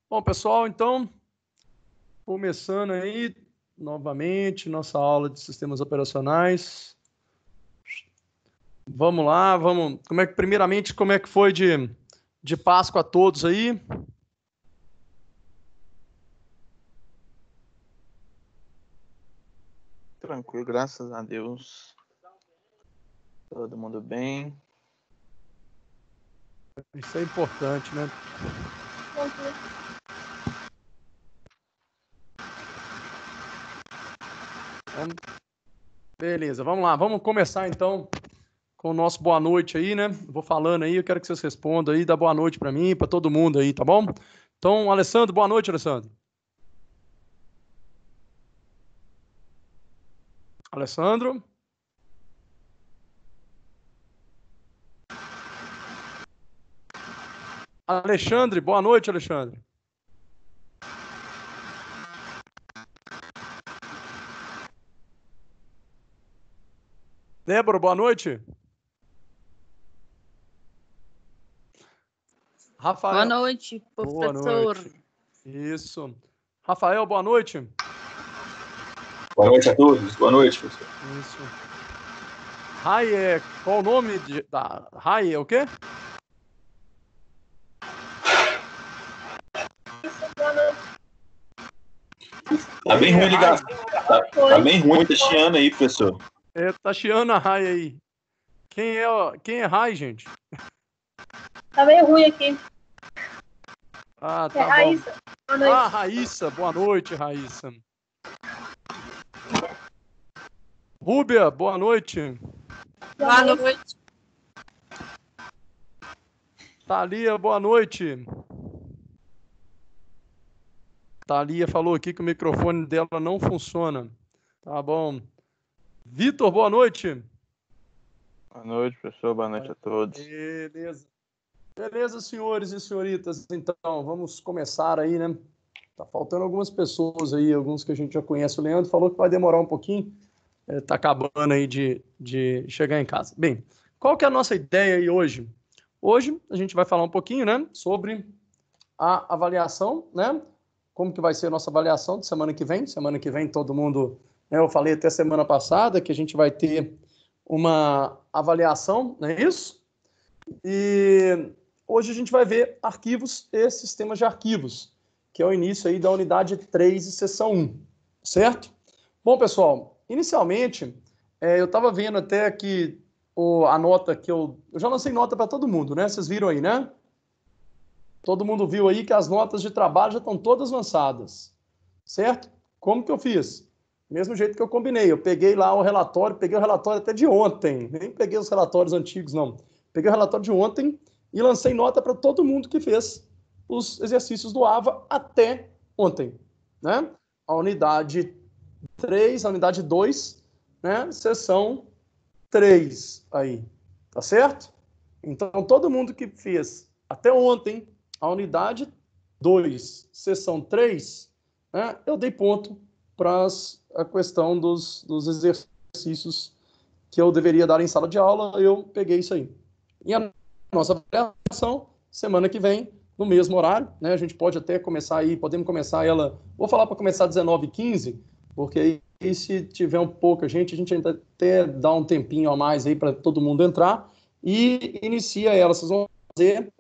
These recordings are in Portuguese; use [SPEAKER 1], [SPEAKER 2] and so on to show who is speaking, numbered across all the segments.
[SPEAKER 1] Bom, pessoal, então, começando aí novamente nossa aula de sistemas operacionais. Vamos lá, vamos. Primeiramente, como é que foi de Páscoa a todos aí?
[SPEAKER 2] Tranquilo, graças a Deus. Todo mundo bem.
[SPEAKER 1] Isso é importante, né? Beleza, vamos lá. Vamos começar então com o nosso boa noite aí, né? Vou falando aí, eu quero que vocês respondam aí, dá boa noite para mim, para todo mundo aí, tá bom? Então, Alessandro, boa noite, Alessandro. Alessandro. Alexandre, boa noite, Alexandre. Débora, boa noite. Rafael.
[SPEAKER 3] Boa noite,
[SPEAKER 1] Boa
[SPEAKER 3] professor.
[SPEAKER 1] noite. Isso. Rafael, boa noite.
[SPEAKER 4] Boa noite a todos. Boa noite, professor.
[SPEAKER 1] Isso. Rai, qual o nome da Rai? É o quê?
[SPEAKER 4] Tá bem ruim ligar. Tá bem ruim, tá chiando aí, professor.
[SPEAKER 1] Tá chiando a Rai aí. Quem é Rai, gente?
[SPEAKER 5] Tá meio ruim aqui.
[SPEAKER 1] Ah, tá bom.
[SPEAKER 5] Raíssa. Boa noite.
[SPEAKER 1] Ah, Raíssa. Boa noite, Raíssa. Rúbia, boa noite.
[SPEAKER 3] Boa noite.
[SPEAKER 1] Thalia, boa noite. Thalia falou aqui que o microfone dela não funciona. Tá bom. Vitor, boa noite.
[SPEAKER 2] Boa noite, professor. Boa noite a todos.
[SPEAKER 1] Beleza. Beleza, senhores e senhoritas. Então, vamos começar aí, né? Tá faltando algumas pessoas aí, alguns que a gente já conhece. O Leandro falou que vai demorar um pouquinho. Tá acabando aí de chegar em casa. Bem, qual que é a nossa ideia aí hoje? Hoje a gente vai falar um pouquinho, né, sobre a avaliação, né? Como que vai ser a nossa avaliação de semana que vem. Semana que vem todo mundo, né, eu falei até semana passada que a gente vai ter uma avaliação, não é isso? E hoje a gente vai ver arquivos e sistemas de arquivos, que é o início aí da unidade 3 e seção 1, certo? Bom, pessoal, inicialmente, eu estava vendo até que a nota que eu já lancei nota para todo mundo, né? Vocês viram aí, né? Todo mundo viu aí que as notas de trabalho já estão todas lançadas, certo? Como que eu fiz? Mesmo jeito que eu combinei, eu peguei lá o relatório, peguei o relatório até de ontem, nem peguei os relatórios antigos, não. Peguei o relatório de ontem e lancei nota para todo mundo que fez os exercícios do AVA até ontem, né? A unidade 3, a unidade 2, né? Seção 3 aí, tá certo? Então, todo mundo que fez até ontem a unidade 2, seção 3, né? Eu dei ponto para a questão dos exercícios que eu deveria dar em sala de aula, eu peguei isso aí. E a nossa avaliação, semana que vem, no mesmo horário, né? A gente pode até começar aí, podemos começar ela, vou falar para começar às 19h15, porque aí se tiver um pouca gente, a gente ainda até dá um tempinho a mais aí para todo mundo entrar e inicia ela. Vocês vão fazer,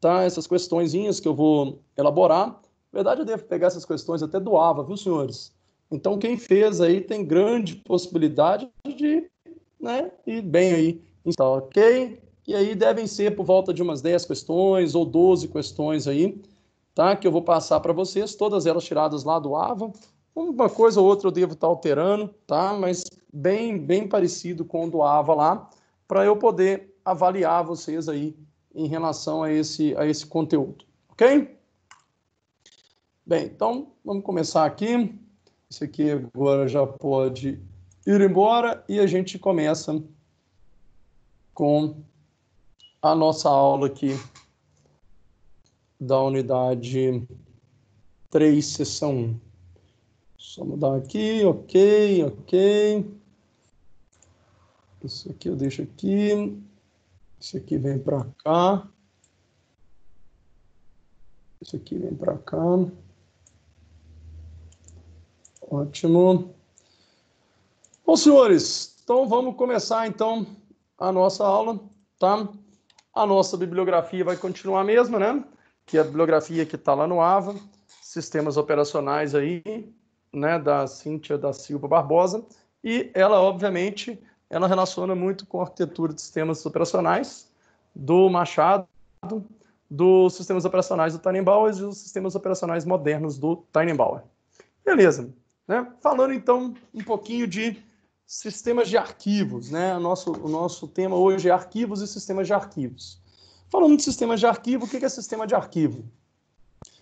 [SPEAKER 1] tá, essas questõezinhas que eu vou elaborar. Na verdade, eu devo pegar essas questões até do AVA, viu, senhores? Então, quem fez aí tem grande possibilidade de, né, ir bem aí. Então, ok? E aí devem ser por volta de umas 10 questões ou 12 questões aí, tá? Que eu vou passar para vocês, todas elas tiradas lá do AVA. Uma coisa ou outra eu devo estar alterando, tá? Mas bem parecido com o do AVA lá, para eu poder avaliar vocês aí em relação a esse conteúdo, ok? Bem, então vamos começar aqui. Esse aqui agora já pode ir embora e a gente começa com a nossa aula aqui da unidade 3, seção 1. Só mudar aqui, ok. Isso aqui eu deixo aqui. Esse aqui vem para cá. Esse aqui vem para cá. Ótimo. Bom, senhores, então vamos começar então a nossa aula, tá? A nossa bibliografia vai continuar a mesma, né? Que é a bibliografia que está lá no AVA, sistemas operacionais aí, né? Da Cíntia da Silva Barbosa. E ela, obviamente, ela relaciona muito com a arquitetura de sistemas operacionais do Machado, dos sistemas operacionais do Tannenbauer e dos sistemas operacionais modernos do Tannenbauer. Beleza, né? Falando então um pouquinho de sistemas de arquivos, né? O nosso tema hoje é arquivos e sistemas de arquivos. Falando de sistemas de arquivo, o que é sistema de arquivo?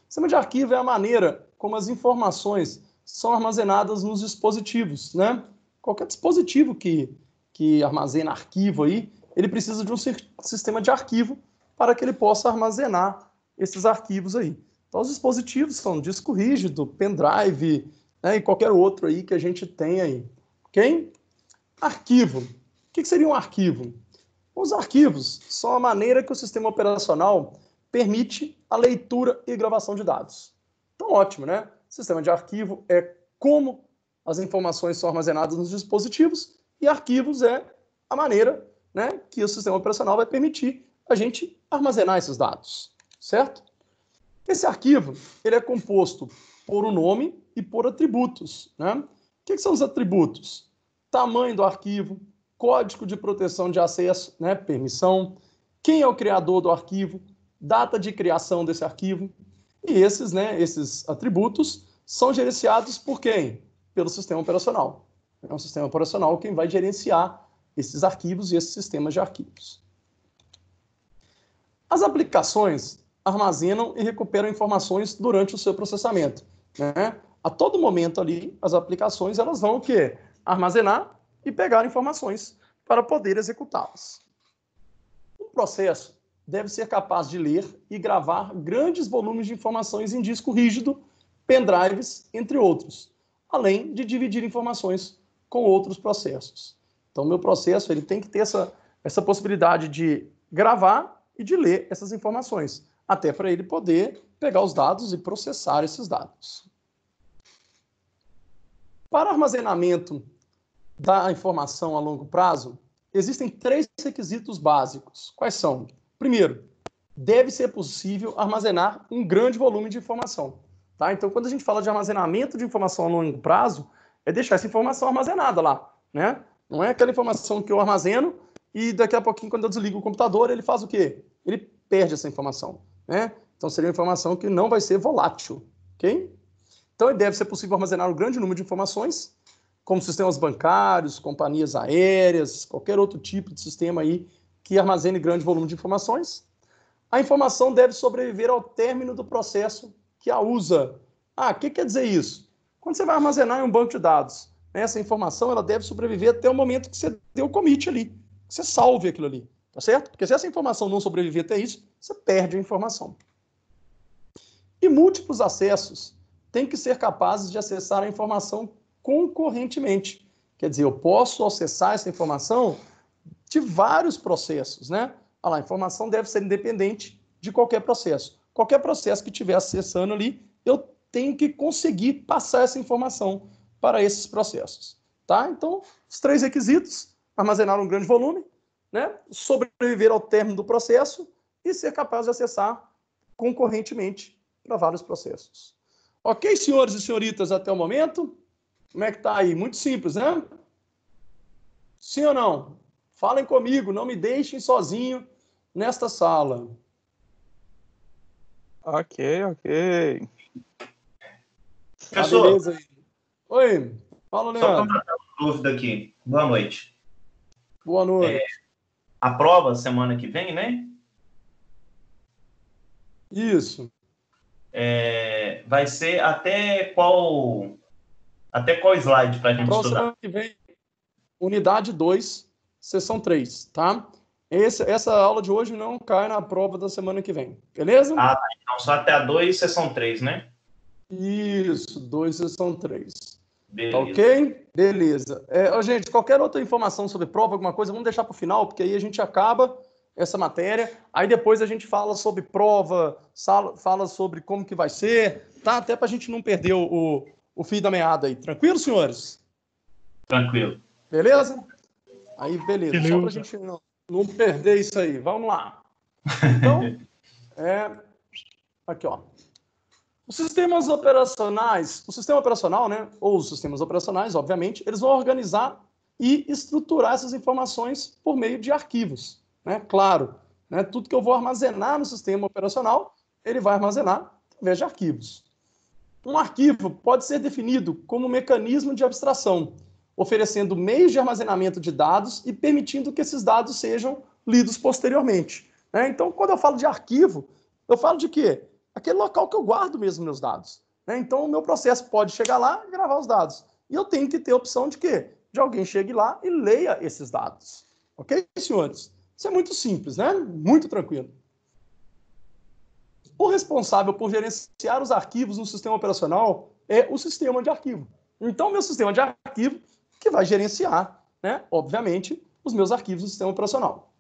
[SPEAKER 1] Sistema de arquivo é a maneira como as informações são armazenadas nos dispositivos, né? Qualquer dispositivo que armazena arquivo aí, ele precisa de um sistema de arquivo para que ele possa armazenar esses arquivos aí. Então, os dispositivos são disco rígido, pendrive, né, e qualquer outro aí que a gente tem aí. Ok? Arquivo. O que seria um arquivo? Os arquivos são a maneira que o sistema operacional permite a leitura e gravação de dados. Então, ótimo, né? Sistema de arquivo é como as informações são armazenadas nos dispositivos e arquivos é a maneira, né, que o sistema operacional vai permitir a gente armazenar esses dados, certo? Esse arquivo ele é composto por um nome e por atributos, né? O que são os atributos? Tamanho do arquivo, código de proteção de acesso, né, permissão, quem é o criador do arquivo, data de criação desse arquivo. E esses, né, esses atributos são gerenciados por quem? Pelo sistema operacional. É um sistema operacional quem vai gerenciar esses arquivos e esses sistemas de arquivos. As aplicações armazenam e recuperam informações durante o seu processamento, né? A todo momento ali, as aplicações elas vão o quê? Armazenar e pegar informações para poder executá-las. Um processo deve ser capaz de ler e gravar grandes volumes de informações em disco rígido, pendrives, entre outros, além de dividir informações com outros processos. Então, o meu processo ele tem que ter essa possibilidade de gravar e de ler essas informações, até para ele poder pegar os dados e processar esses dados. Para armazenamento da informação a longo prazo, existem 3 requisitos básicos. Quais são? Primeiro, deve ser possível armazenar um grande volume de informação. Tá? Então, quando a gente fala de armazenamento de informação a longo prazo, é deixar essa informação armazenada lá, né? Não é aquela informação que eu armazeno e daqui a pouquinho, quando eu desligo o computador, ele faz o quê? Ele perde essa informação, né? Então, seria uma informação que não vai ser volátil, ok? Então, deve ser possível armazenar um grande número de informações, como sistemas bancários, companhias aéreas, qualquer outro tipo de sistema aí que armazene grande volume de informações. A informação deve sobreviver ao término do processo que a usa. Ah, o que quer dizer isso? Quando você vai armazenar em um banco de dados, essa informação ela deve sobreviver até o momento que você deu o commit ali, que você salve aquilo ali, tá certo? Porque se essa informação não sobreviver até isso, você perde a informação. E múltiplos acessos têm que ser capazes de acessar a informação concorrentemente. Quer dizer, eu posso acessar essa informação de vários processos, né? Olha lá, a informação deve ser independente de qualquer processo. Qualquer processo que estiver acessando ali, eu tenho que conseguir passar essa informação para esses processos, tá? Então, os 3 requisitos: armazenar um grande volume, né? Sobreviver ao término do processo e ser capaz de acessar concorrentemente para vários processos. Ok, senhores e senhoritas, até o momento? Como é que tá aí? Muito simples, né? Sim ou não? Falem comigo, não me deixem sozinho nesta sala.
[SPEAKER 2] Ok.
[SPEAKER 4] Professor,
[SPEAKER 1] beleza aí. Oi, fala,
[SPEAKER 4] só
[SPEAKER 1] Leandro.
[SPEAKER 4] para matar uma dúvida aqui. Boa noite.
[SPEAKER 1] Boa noite.
[SPEAKER 4] A prova semana que vem, né?
[SPEAKER 1] Isso.
[SPEAKER 4] Vai ser até qual slide para a gente estudar?
[SPEAKER 1] Semana que vem, unidade 2, sessão 3, tá? Essa aula de hoje não cai na prova da semana que vem, beleza?
[SPEAKER 4] Ah, tá. Então só até a 2, sessão 3, né?
[SPEAKER 1] Isso, 2, sessão 3.
[SPEAKER 4] Beleza.
[SPEAKER 1] Ok? Beleza. Gente, qualquer outra informação sobre prova, alguma coisa, vamos deixar para o final, porque aí a gente acaba essa matéria. Aí depois a gente fala sobre prova, fala sobre como que vai ser, tá? Até para a gente não perder o fio da meada aí. Tranquilo, senhores?
[SPEAKER 4] Tranquilo.
[SPEAKER 1] Beleza? Aí, beleza. Só para a gente não perder isso aí. Vamos lá. Então, aqui, ó. Os sistemas operacionais, o sistema operacional, né, ou os sistemas operacionais, obviamente, eles vão organizar e estruturar essas informações por meio de arquivos, né? Claro, né, tudo que eu vou armazenar no sistema operacional, ele vai armazenar através de arquivos. Um arquivo pode ser definido como um mecanismo de abstração, oferecendo meios de armazenamento de dados e permitindo que esses dados sejam lidos posteriormente, né? Então, quando eu falo de arquivo, eu falo de quê? Aquele local que eu guardo mesmo meus dados, né? Então, o meu processo pode chegar lá e gravar os dados. E eu tenho que ter a opção de quê? De alguém chegue lá e leia esses dados. Ok, senhores? Isso é muito simples, né? Muito tranquilo. O responsável por gerenciar os arquivos no sistema operacional é o sistema de arquivo. Então, meu sistema de arquivo que vai gerenciar, né, obviamente, os meus arquivos do sistema operacional.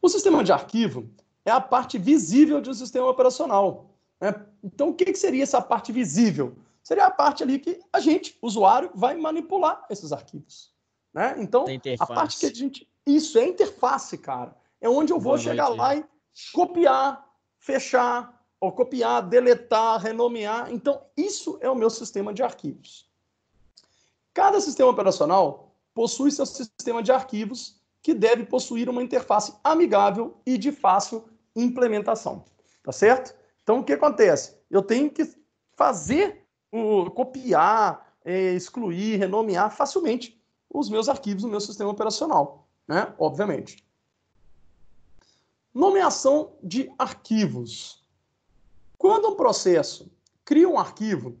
[SPEAKER 1] O sistema de arquivo é a parte visível de um sistema operacional, né? Então, o que seria essa parte visível? Seria a parte ali que a gente, usuário, vai manipular esses arquivos, né? Então, a parte que a gente... Isso, é a interface, cara. É onde eu vou chegar lá e copiar, fechar, ou copiar, deletar, renomear. Então, isso é o meu sistema de arquivos. Cada sistema operacional possui seu sistema de arquivos que deve possuir uma interface amigável e de fácil implementação. Tá certo? Então, o que acontece? Eu tenho que fazer, copiar, excluir, renomear facilmente os meus arquivos no meu sistema operacional, né? Obviamente. Nomeação de arquivos. Quando um processo cria um arquivo,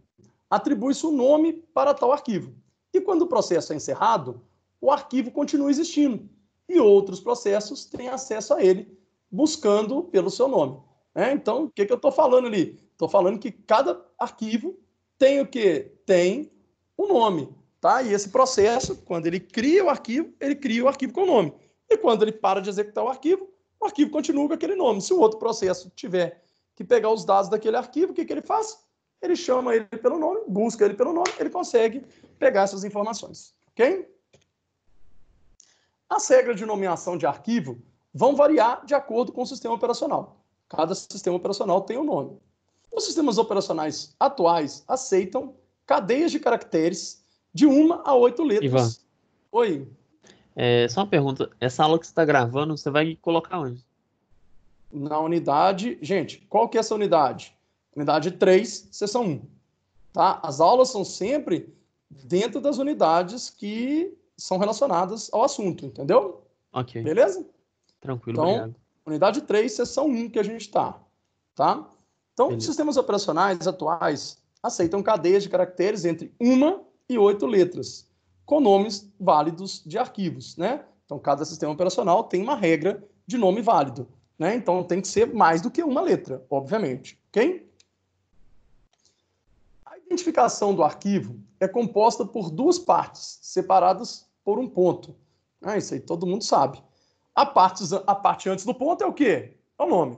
[SPEAKER 1] atribui-se um nome para tal arquivo. E quando o processo é encerrado, o arquivo continua existindo e outros processos têm acesso a ele, buscando pelo seu nome. Então, o que eu estou falando ali? Estou falando que cada arquivo tem o quê? Tem um nome. Tá? E esse processo, quando ele cria o arquivo com o nome. E quando ele para de executar o arquivo continua com aquele nome. Se o outro processo tiver que pegar os dados daquele arquivo, o que ele faz? Ele chama ele pelo nome, busca ele pelo nome, ele consegue pegar essas informações. Ok? As regras de nomeação de arquivo vão variar de acordo com o sistema operacional. Cada sistema operacional tem um nome. Os sistemas operacionais atuais aceitam cadeias de caracteres de 1 a 8 letras.
[SPEAKER 6] Ivan.
[SPEAKER 1] Oi.
[SPEAKER 6] Só uma pergunta. Essa aula que você está gravando, você vai colocar onde?
[SPEAKER 1] Na unidade... Gente, qual que é essa unidade? Unidade 3, seção 1. Tá? As aulas são sempre dentro das unidades que são relacionadas ao assunto, entendeu?
[SPEAKER 6] Ok.
[SPEAKER 1] Beleza?
[SPEAKER 6] Tranquilo,
[SPEAKER 1] então,
[SPEAKER 6] obrigado.
[SPEAKER 1] Unidade 3, seção 1 que a gente está. Tá? Então,
[SPEAKER 6] Beleza.
[SPEAKER 1] Sistemas operacionais atuais aceitam cadeias de caracteres entre 1 e 8 letras, com nomes válidos de arquivos, né? Então, cada sistema operacional tem uma regra de nome válido, né? Então, tem que ser mais do que uma letra, obviamente, ok? A identificação do arquivo é composta por duas partes, separadas por um ponto. Isso aí todo mundo sabe. A parte antes do ponto é o quê? É o nome.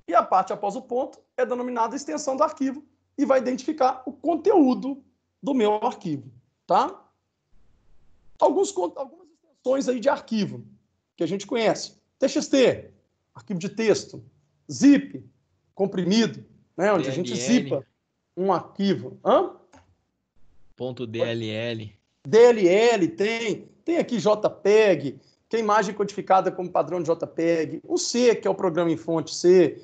[SPEAKER 1] E a parte após o ponto é denominada extensão do arquivo e vai identificar o conteúdo do meu arquivo, tá? Algumas extensões aí de arquivo que a gente conhece. TXT, arquivo de texto. Zip, comprimido, né? Onde a gente zipa um arquivo.
[SPEAKER 7] .dll.
[SPEAKER 1] DLL tem aqui JPEG, que é imagem codificada como padrão de JPEG, o C, que é o programa em fonte C,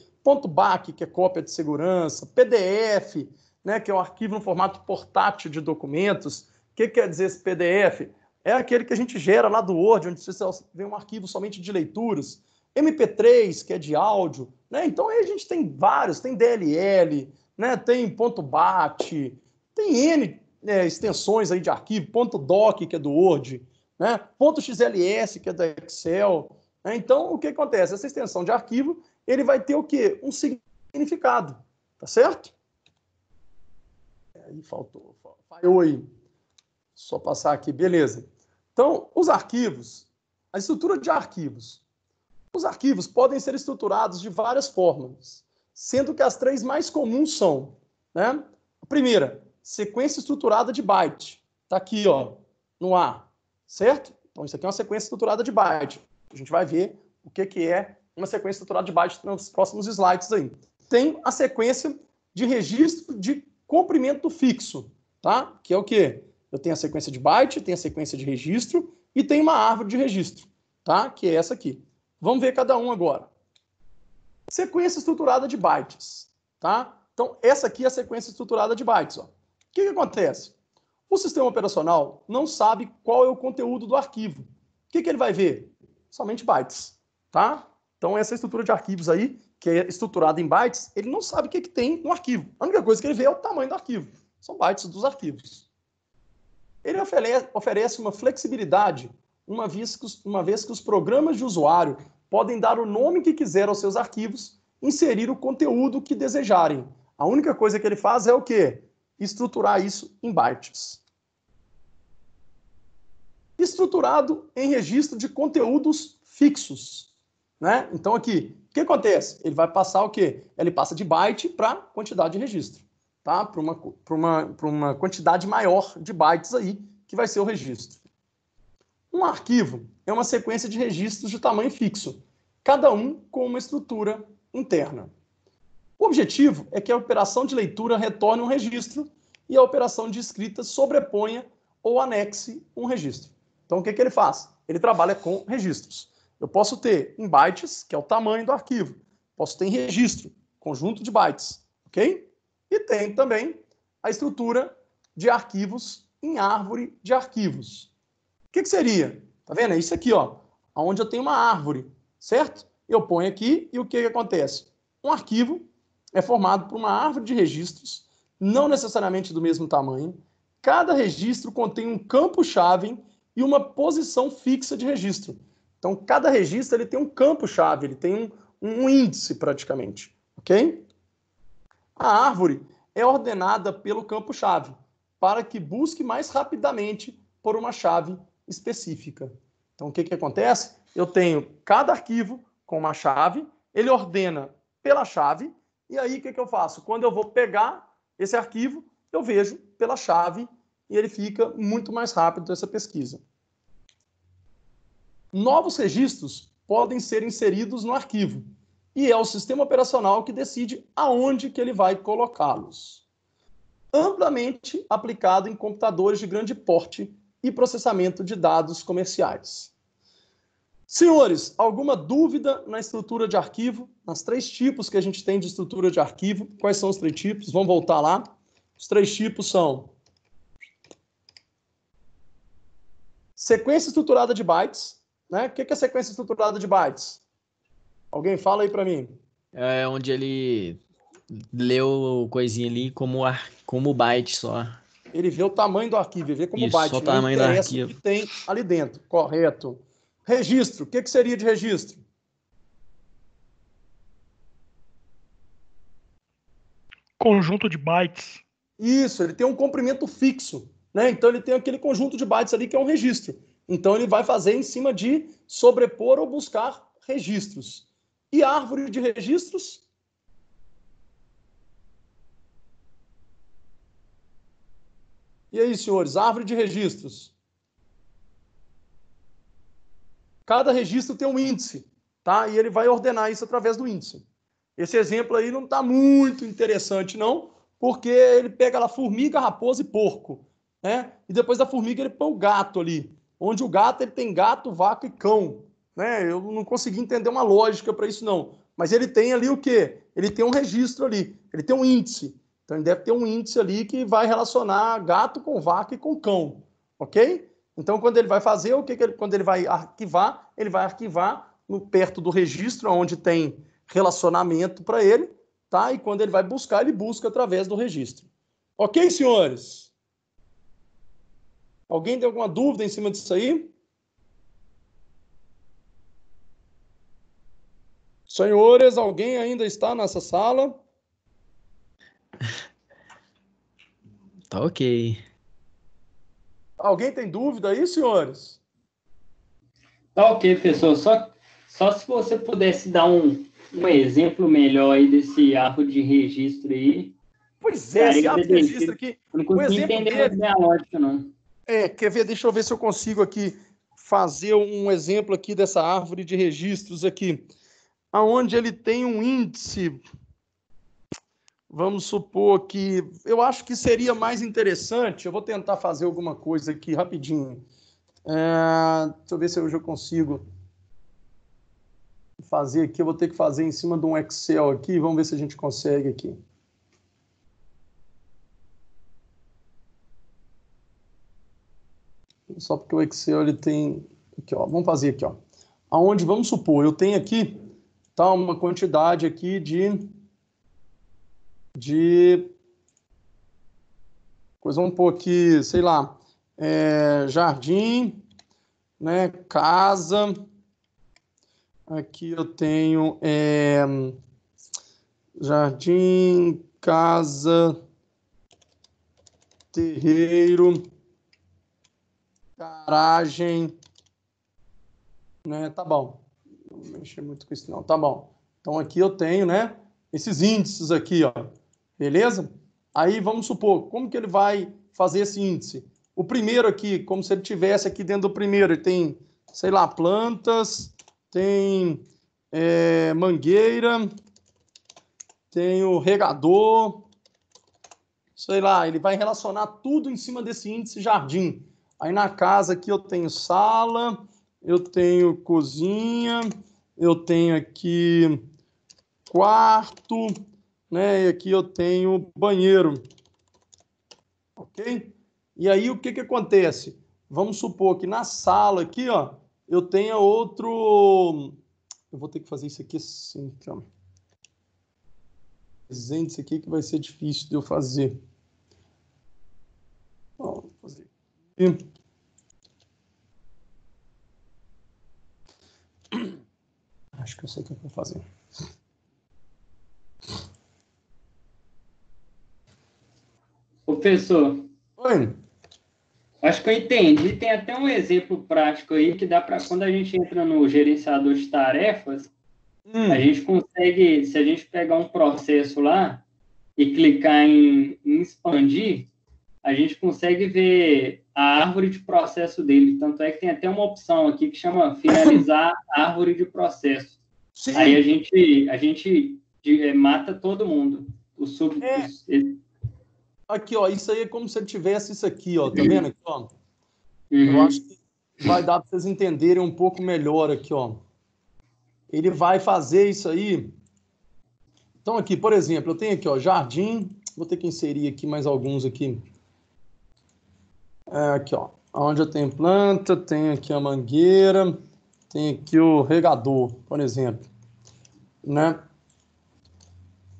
[SPEAKER 1] .bac, que é cópia de segurança, PDF, né, que é um arquivo no formato portátil de documentos. O que quer dizer esse PDF? É aquele que a gente gera lá do Word, onde você vê um arquivo somente de leituras. MP3, que é de áudio, né? Então aí a gente tem vários, tem DLL, né? Tem .bat, tem N extensões aí de arquivo, .doc, que é do Word, né? .xls, que é do Excel. Né? Então, o que acontece? Essa extensão de arquivo, ele vai ter o quê? Um significado, tá certo? Aí faltou, falhou aí. Só passar aqui, beleza. Então, os arquivos, a estrutura de arquivos. Os arquivos podem ser estruturados de várias formas, sendo que as três mais comuns são, né? A primeira, sequência estruturada de byte. Está aqui, ó, no A, certo? Então, isso aqui é uma sequência estruturada de byte. A gente vai ver o que é uma sequência estruturada de byte nos próximos slides aí. Tem a sequência de registro de comprimento fixo, tá? Que é o quê? Eu tenho a sequência de byte, tenho a sequência de registro e tem uma árvore de registro, tá? Que é essa aqui. Vamos ver cada um agora. Sequência estruturada de bytes, tá? Então, essa aqui é a sequência estruturada de bytes, ó. O que acontece? O sistema operacional não sabe qual é o conteúdo do arquivo. O que ele vai ver? Somente bytes, tá? Então, essa estrutura de arquivos aí, que é estruturada em bytes, ele não sabe o que tem no arquivo. A única coisa que ele vê é o tamanho do arquivo. São bytes dos arquivos. Ele oferece uma flexibilidade, uma vez que os programas de usuário podem dar o nome que quiser aos seus arquivos, inserir o conteúdo que desejarem. A única coisa que ele faz é o quê? Estruturar isso em bytes. Estruturado em registro de conteúdos fixos, né? Então aqui, o que acontece? Ele vai passar o quê? Ele passa de byte para quantidade de registro, tá? Para uma quantidade maior de bytes aí, que vai ser o registro. Um arquivo é uma sequência de registros de tamanho fixo, cada um com uma estrutura interna. O objetivo é que a operação de leitura retorne um registro e a operação de escrita sobreponha ou anexe um registro. Então, o que ele faz? Ele trabalha com registros. Eu posso ter em bytes, que é o tamanho do arquivo. Posso ter em registro, conjunto de bytes, ok? E tem também a estrutura de arquivos em árvore de arquivos. O que seria? Tá vendo? É isso aqui, ó, onde eu tenho uma árvore, certo? Eu ponho aqui e o que acontece? Um arquivo é formado por uma árvore de registros, não necessariamente do mesmo tamanho. Cada registro contém um campo-chave e uma posição fixa de registro. Então, cada registro ele tem um campo-chave, ele tem um índice praticamente, ok? A árvore é ordenada pelo campo-chave para que busque mais rapidamente por uma chave específica. Então, o que acontece? Eu tenho cada arquivo com uma chave, ele ordena pela chave, e aí o que eu faço? Quando eu vou pegar esse arquivo, eu vejo pela chave e ele fica muito mais rápido essa pesquisa. Novos registros podem ser inseridos no arquivo, e é o sistema operacional que decide aonde que ele vai colocá-los. Amplamente aplicado em computadores de grande porte e processamento de dados comerciais. Senhores, alguma dúvida na estrutura de arquivo? Nas três tipos que a gente tem de estrutura de arquivo. Quais são os três tipos? Vamos voltar lá. Os três tipos são sequência estruturada de bytes. Né? O que é sequência estruturada de bytes? Alguém fala aí para mim.
[SPEAKER 7] É onde ele leu coisinha ali como byte só.
[SPEAKER 1] Ele vê o tamanho do arquivo, ele vê como
[SPEAKER 7] Isso,
[SPEAKER 1] byte.
[SPEAKER 7] só o tamanho do arquivo.
[SPEAKER 1] O que tem ali dentro, correto. Registro, o que seria de registro?
[SPEAKER 8] Conjunto de bytes.
[SPEAKER 1] Isso, ele tem um comprimento fixo, né? Então ele tem aquele conjunto de bytes ali que é um registro. Então ele vai fazer em cima de sobrepor ou buscar registros. E árvore de registros? E aí, senhores, árvore de registros. Cada registro tem um índice, tá? E ele vai ordenar isso através do índice. Esse exemplo aí não está muito interessante, não, porque ele pega lá formiga, raposa e porco, né? E depois da formiga ele põe o gato ali, onde o gato ele tem gato, vaca e cão, né? Eu não consegui entender uma lógica para isso, não. Mas ele tem ali o quê? Ele tem um registro ali, ele tem um índice. Então ele deve ter um índice ali que vai relacionar gato com vaca e com cão, ok? Então, quando ele vai fazer, quando ele vai arquivar perto do registro, onde tem relacionamento para ele, tá? E quando ele vai buscar, ele busca através do registro. Ok, senhores? Alguém tem alguma dúvida em cima disso aí? Senhores, alguém ainda está nessa sala?
[SPEAKER 7] Tá ok.
[SPEAKER 1] Alguém tem dúvida aí, senhores?
[SPEAKER 9] Tá ok, professor. Só se você pudesse dar um exemplo melhor aí desse árvore de registro aí.
[SPEAKER 1] Pois é, esse árvore de registro aqui.
[SPEAKER 9] Eu não
[SPEAKER 1] O
[SPEAKER 9] consegui
[SPEAKER 1] exemplo
[SPEAKER 9] entender
[SPEAKER 1] dele.
[SPEAKER 9] muito bem a lógica, não.
[SPEAKER 1] Quer ver? Deixa eu ver se eu consigo aqui fazer um exemplo aqui dessa árvore de registros aqui, aonde ele tem um índice. Vamos supor que eu acho que seria mais interessante. Eu vou tentar fazer alguma coisa aqui rapidinho. Deixa eu ver se hoje eu consigo fazer aqui. Eu vou ter que fazer em cima de um Excel aqui. Vamos ver se a gente consegue aqui. Só porque o Excel ele tem aqui, ó. Vamos fazer aqui, ó. Aonde vamos supor, eu tenho aqui tá uma quantidade aqui de coisa, vamos pôr aqui, sei lá, jardim, né, casa. Aqui eu tenho jardim, casa, terreiro, garagem, né? Tá bom. Não vou mexer muito com isso não. Tá bom. Então aqui eu tenho, né, esses índices aqui, ó. Beleza? Aí vamos supor, como que ele vai fazer esse índice? O primeiro aqui, como se ele tivesse aqui dentro do primeiro, ele tem, sei lá, plantas, tem mangueira, tem o regador, sei lá, ele vai relacionar tudo em cima desse índice jardim. Aí na casa aqui eu tenho sala, eu tenho cozinha, eu tenho aqui quarto, né? E aqui eu tenho banheiro. Ok? E aí o que acontece? Vamos supor que na sala aqui, ó, eu tenha outro... Eu vou ter que fazer isso aqui assim, então. Desenho isso aqui que vai ser difícil de eu fazer. Vou fazer aqui. Acho que eu sei o que eu vou fazer.
[SPEAKER 9] Professor.
[SPEAKER 1] Oi.
[SPEAKER 9] Acho que eu entendi. Tem até um exemplo prático aí que dá para, quando a gente entra no gerenciador de tarefas, a gente consegue, se a gente pegar um processo lá e clicar em expandir, a gente consegue ver a árvore de processo dele. Tanto é que tem até uma opção aqui que chama finalizar a árvore de processo. Sim. Aí a gente mata todo mundo.
[SPEAKER 1] Aqui, ó, isso aí é como se ele tivesse isso aqui, ó, tá vendo aqui, ó? Eu acho que vai dar para vocês entenderem um pouco melhor aqui, ó. Ele vai fazer isso aí. Então aqui, por exemplo, eu tenho aqui, ó, jardim, vou ter que inserir aqui mais alguns aqui. Aqui, ó, onde eu tenho planta, tenho aqui a mangueira, tem aqui o regador, por exemplo, né?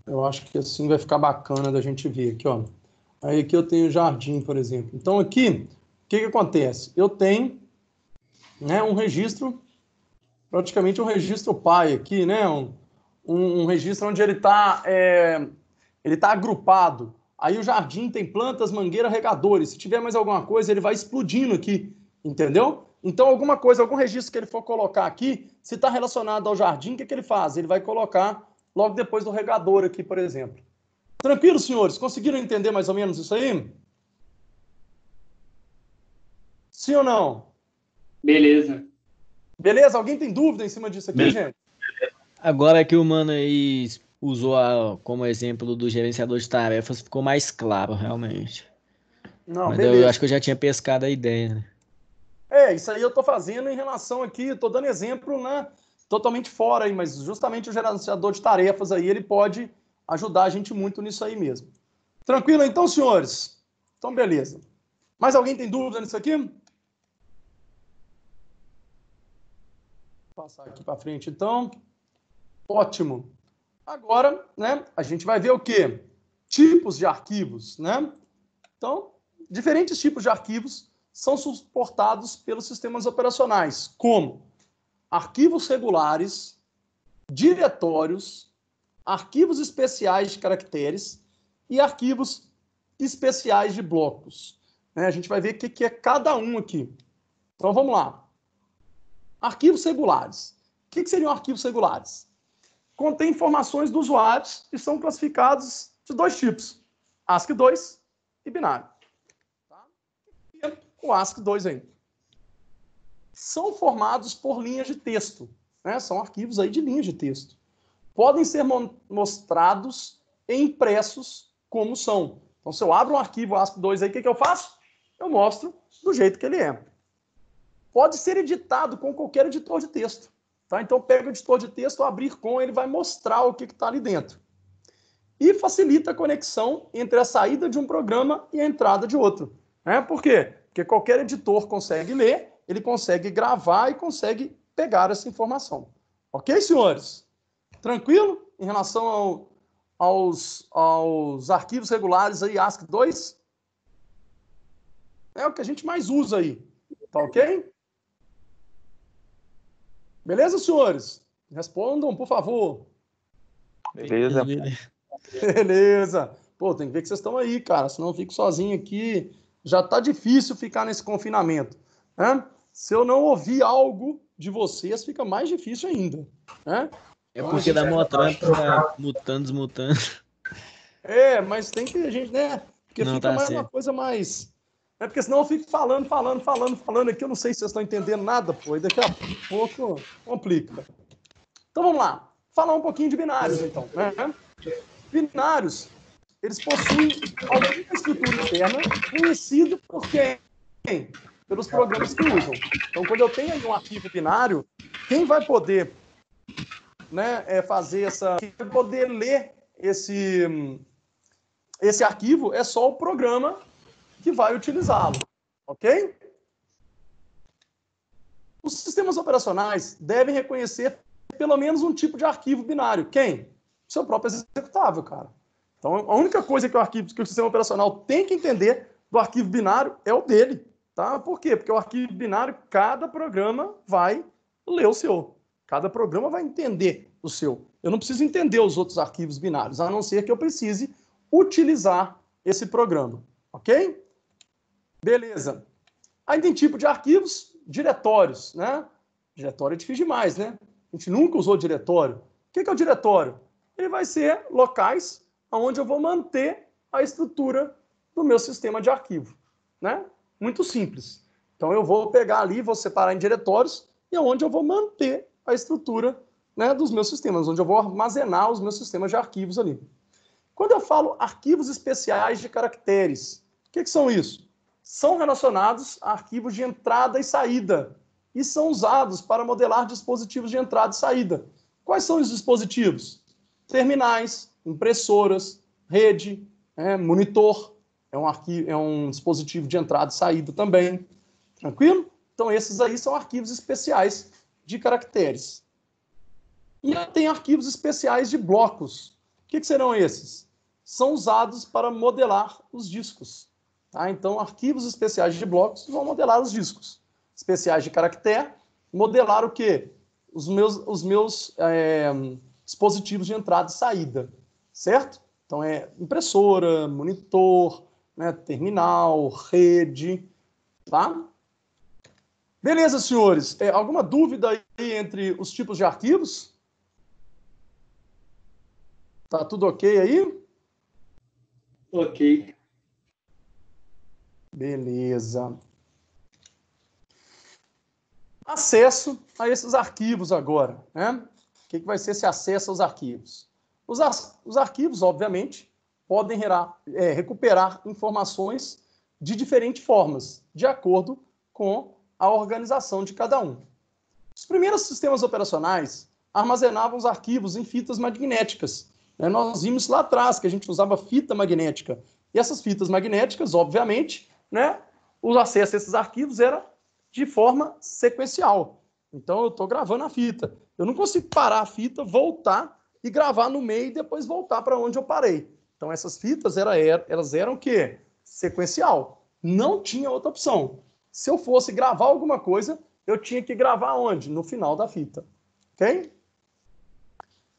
[SPEAKER 1] Eu acho que assim vai ficar bacana da gente ver aqui, ó. Aí aqui eu tenho jardim, por exemplo. Então aqui, o que acontece? Eu tenho, né, um registro, praticamente um registro pai aqui, né? Um registro onde ele tá agrupado. Aí o jardim tem plantas, mangueira, regadores. Se tiver mais alguma coisa, ele vai explodindo aqui, entendeu? Então alguma coisa, algum registro que ele for colocar aqui, se está relacionado ao jardim, o que ele faz? Ele vai colocar logo depois do regador aqui, por exemplo. Tranquilo, senhores? Conseguiram entender mais ou menos isso aí? Sim ou não?
[SPEAKER 9] Beleza.
[SPEAKER 1] Beleza? Alguém tem dúvida em cima disso aqui, gente?
[SPEAKER 7] Agora que o mano aí usou como exemplo do gerenciador de tarefas, ficou mais claro, realmente.
[SPEAKER 1] Não,
[SPEAKER 7] mas
[SPEAKER 1] beleza.
[SPEAKER 7] Eu acho que eu já tinha pescado a ideia, né?
[SPEAKER 1] Isso aí eu estou fazendo em relação aqui, estou dando exemplo, né? Totalmente fora aí, mas justamente o gerenciador de tarefas aí, ele pode ajudar a gente muito nisso aí mesmo. Tranquilo então, senhores? Então, beleza. Mais alguém tem dúvida nisso aqui? Vou passar aqui para frente, então. Ótimo. Agora, né, a gente vai ver o quê? Tipos de arquivos, né? Então, diferentes tipos de arquivos são suportados pelos sistemas operacionais, como arquivos regulares, diretórios, arquivos especiais de caracteres e arquivos especiais de blocos. A gente vai ver o que é cada um aqui. Então, vamos lá. Arquivos regulares. que seriam arquivos regulares? Contém informações dos usuários e são classificados de dois tipos, ASCII2 e binário. Tá? E o ASCII2 aí. São formados por linhas de texto, né? São arquivos aí de linhas de texto. Podem ser mostrados e impressos como são. Então, se eu abro um arquivo ASCII2 aí, o que eu faço? Eu mostro do jeito que ele é. Pode ser editado com qualquer editor de texto. Tá? Então, pega o editor de texto, abrir com, ele vai mostrar o que está ali dentro. E facilita a conexão entre a saída de um programa e a entrada de outro. Né? Por quê? Porque qualquer editor consegue ler, ele consegue gravar e consegue pegar essa informação. Ok, senhores? Tranquilo em relação aos arquivos regulares aí, ASCII2? É o que a gente mais usa aí. Tá ok? Beleza, senhores? Respondam, por favor.
[SPEAKER 2] Beleza.
[SPEAKER 1] Beleza. Pô, tem que ver que vocês estão aí, cara. Senão eu fico sozinho aqui. Já tá difícil ficar nesse confinamento. Né? Se eu não ouvir algo de vocês, fica mais difícil ainda. Né?
[SPEAKER 7] É porque dá Motran tá mutando, desmutando.
[SPEAKER 1] É, mas tem que a gente, né? Porque
[SPEAKER 7] Não,
[SPEAKER 1] fica
[SPEAKER 7] tá
[SPEAKER 1] mais
[SPEAKER 7] certo.
[SPEAKER 1] uma coisa mais... É porque senão eu fico falando aqui, eu não sei se vocês estão entendendo nada, pô, e daqui a pouco complica. Então vamos lá, falar um pouquinho de binários, então. Né? Binários, eles possuem alguma estrutura interna conhecida por quem? Pelos programas que usam. Então, quando eu tenho aí um arquivo binário, quem vai poder, né, quem vai poder ler esse arquivo é só o programa que vai utilizá-lo, ok? Os sistemas operacionais devem reconhecer pelo menos um tipo de arquivo binário. Quem? O seu próprio executável, cara. Então, a única coisa que o sistema operacional tem que entender do arquivo binário é o dele, tá? Por quê? Porque o arquivo binário, cada programa vai ler o seu. Cada programa vai entender o seu. Eu não preciso entender os outros arquivos binários, a não ser que eu precise utilizar esse programa, ok? Beleza. Aí tem tipo de arquivos, diretórios, né? Diretório é difícil demais, né? A gente nunca usou diretório. O que é o diretório? Ele vai ser locais onde eu vou manter a estrutura do meu sistema de arquivo, né? Muito simples. Então eu vou pegar ali, vou separar em diretórios e é onde eu vou manter a estrutura, né, dos meus sistemas, onde eu vou armazenar os meus sistemas de arquivos ali. Quando eu falo arquivos especiais de caracteres, o que são isso? São relacionados a arquivos de entrada e saída e são usados para modelar dispositivos de entrada e saída. Quais são os dispositivos? Terminais, impressoras, rede, monitor, é um dispositivo de entrada e saída também. Tranquilo? Então, esses aí são arquivos especiais de caracteres. E tem arquivos especiais de blocos. O que serão esses? São usados para modelar os discos. Tá? Então, arquivos especiais de blocos vão modelar os discos. Especiais de caractere, modelar o quê? Os meus dispositivos de entrada e saída. Certo? Então, é impressora, monitor, né, terminal, rede. Tá? Beleza, senhores. Alguma dúvida aí entre os tipos de arquivos? Tá tudo ok aí?
[SPEAKER 9] Ok.
[SPEAKER 1] Beleza. Acesso a esses arquivos agora, né? O que vai ser esse acesso aos arquivos? Os arquivos, obviamente, podem recuperar informações de diferentes formas, de acordo com a organização de cada um. Os primeiros sistemas operacionais armazenavam os arquivos em fitas magnéticas. Nós vimos lá atrás que a gente usava fita magnética. E essas fitas magnéticas, obviamente, né, o acesso a esses arquivos era de forma sequencial. Então, eu estou gravando a fita. Eu não consigo parar a fita, voltar e gravar no meio e depois voltar para onde eu parei. Então, essas fitas elas eram o quê? Sequencial. Não tinha outra opção. Se eu fosse gravar alguma coisa, eu tinha que gravar onde? No final da fita. Ok?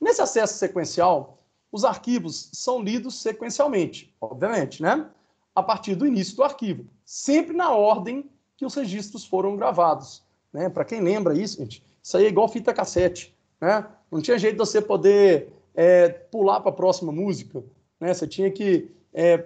[SPEAKER 1] Nesse acesso sequencial, os arquivos são lidos sequencialmente, obviamente, né? A partir do início do arquivo. Sempre na ordem que os registros foram gravados. Né? Para quem lembra isso, gente, Isso aí é igual fita cassete, né? Não tinha jeito de você poder pular para a próxima música, né? Você tinha que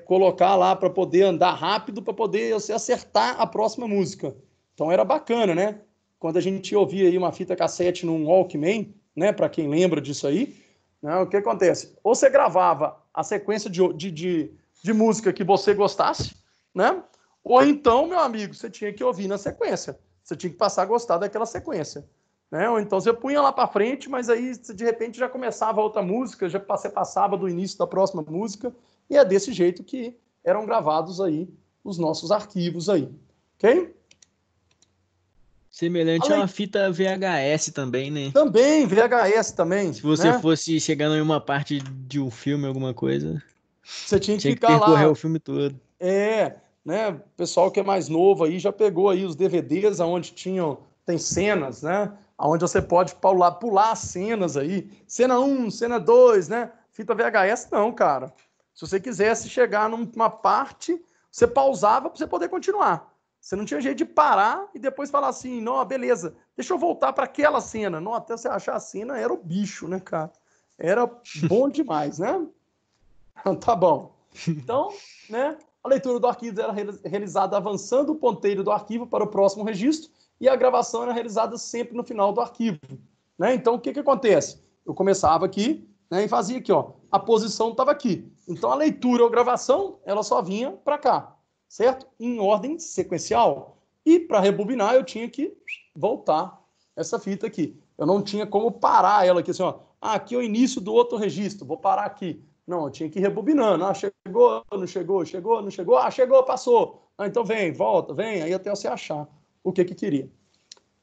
[SPEAKER 1] colocar lá para poder andar rápido, para poder você acertar a próxima música. Então era bacana, né? Quando a gente ouvia aí uma fita cassete num Walkman, né? Para quem lembra disso aí, né? O que acontece? Ou você gravava a sequência de música que você gostasse, né? Ou então, meu amigo, você tinha que ouvir na sequência. Você tinha que passar a gostar daquela sequência, né? Ou então você punha lá para frente, mas aí de repente já começava outra música, você passava do início da próxima música, e é desse jeito que eram gravados aí os nossos arquivos aí, ok?
[SPEAKER 7] Semelhante a uma fita VHS também, né?
[SPEAKER 1] Também, VHS também.
[SPEAKER 7] Se você
[SPEAKER 1] né?
[SPEAKER 7] fosse chegando em uma parte de um filme, alguma coisa,
[SPEAKER 1] você tinha que ficar
[SPEAKER 7] percorrer
[SPEAKER 1] lá.
[SPEAKER 7] o filme todo.
[SPEAKER 1] Né? O pessoal que é mais novo aí já pegou aí os DVDs onde tem cenas, né? Onde você pode pular cenas aí. Cena 1, cena 2, né? Fita VHS não, cara. Se você quisesse chegar numa parte, você pausava para você poder continuar. Você não tinha jeito de parar e depois falar assim, não, beleza, deixa eu voltar para aquela cena. Não, até você achar a cena, era o bicho, né, cara? Era bom demais, né? Tá bom. Então, né, a leitura do arquivo era realizada avançando o ponteiro do arquivo para o próximo registro e a gravação era realizada sempre no final do arquivo. Né? Então, o que acontece? Eu começava aqui, né, e fazia aqui, ó, a posição estava aqui. Então, a leitura ou gravação, ela só vinha para cá, certo? Em ordem sequencial. E para rebobinar, eu tinha que voltar essa fita aqui. Eu não tinha como parar ela aqui, assim, ó. Aqui é o início do outro registro, vou parar aqui. Não, eu tinha que ir rebobinando. Chegou, não chegou, chegou, não chegou. Chegou, passou. Então vem, volta, vem, aí até você achar o que queria.